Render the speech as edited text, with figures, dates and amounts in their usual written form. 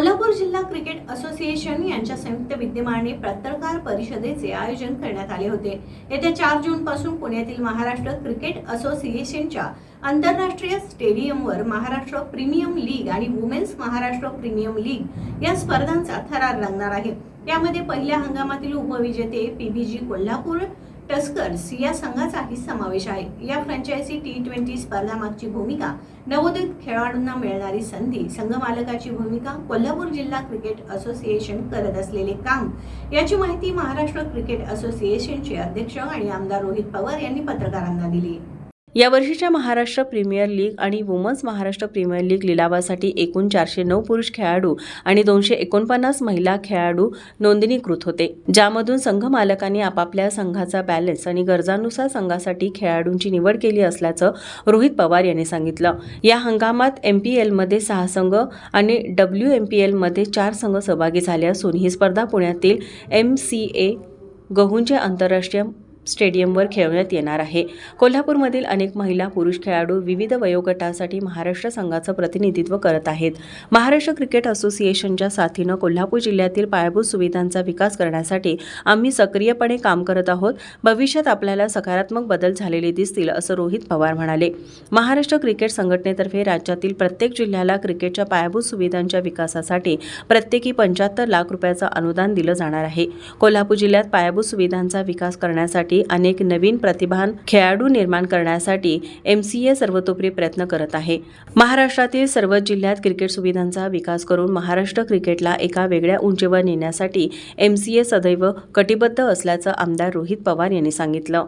कोल्हापूर जिल्हा cricket association यांच्या संयुक्त विद्यमाने पत्रकार परिषदेचे आयोजन करण्यात आले होते। येत्या 4 जून पासून पुण्यातील महाराष्ट्र क्रिकेट असोसिएशनच्या आंतरराष्ट्रीय स्टेडियमवर महाराष्ट्र प्रीमियम लीग आणि वुमेन्स महाराष्ट्र प्रीमियम लीग या स्पर्धांचा थरार रंगणार आहे। यामध्ये पहिल्या हंगामातील उपविजेते पीबीजी कोल्हापूर टस्कर्स या संघाचाही समावेश आहे। या फ्रँचायझी T20 स्पर्धामागची भूमिका, नवोदित खेळाडूंना मिळणारी संधी, संघ मालकाची भूमिका, कोल्हापूर जिल्हा क्रिकेट असोसिएशन करत असलेले काम याची माहिती महाराष्ट्र क्रिकेट असोसिएशनचे अध्यक्ष आणि आमदार रोहित पवार यांनी पत्रकारांना दिली। या वर्षीच्या महाराष्ट्र प्रीमियर लीग आणि वुमन्स महाराष्ट्र प्रीमियर लीग लिलावासाठी एकूण 409 पुरुष खेळाडू आणि 249 महिला खेळाडू नोंदणीकृत होते, ज्यामधून संघ मालकांनी आपापल्या संघाचा बॅलन्स आणि गरजांनुसार संघासाठी खेळाडूंची निवड केली असल्याचं रोहित पवार यांनी सांगितलं। या हंगामात MPLमध्ये 6 संघ आणि WMPLमध्ये 4 संघ सहभागी झाले असून ही स्पर्धा पुण्यातील MCA गहुंजे आंतरराष्ट्रीय स्टेडियमवर खेळवण्यात येणार आहे। कोल्हापूरमधील अनेक महिला पुरुष खेळाडू विविध वयोगटासाठी महाराष्ट्र संघाचं प्रतिनिधित्व करत आहेत। महाराष्ट्र क्रिकेट असोसिएशनच्या साथीनं कोल्हापूर जिल्ह्यातील पायाभूत सुविधांचा विकास करण्यासाठी आम्ही सक्रियपणे काम करत आहोत। भविष्यात आपल्याला सकारात्मक बदल झालेले दिसतील, असं रोहित पवार म्हणाले। महाराष्ट्र क्रिकेट संघटनेतर्फे राज्यातील प्रत्येक जिल्ह्याला क्रिकेटच्या पायाभूत सुविधांच्या विकासासाठी प्रत्येकी 75 लाख रुपयाचं अनुदान दिलं जाणार आहे। कोल्हापूर जिल्ह्यात पायाभूत सुविधांचा विकास करण्यासाठी अनेक नवीन प्रतिभावान खेळाडू निर्माण करण्यासाठी MCA सर्वतोपरी प्रयत्न करत आहे। महाराष्ट्रातील सर्व जिल्ह्यात क्रिकेट सुविधांचा विकास करून महाराष्ट्र क्रिकेटला एका वेगळ्या उंचीवर नेण्यासाठी MCA सदैव कटिबद्ध असल्याचं आमदार रोहित पवार यांनी सांगितलं।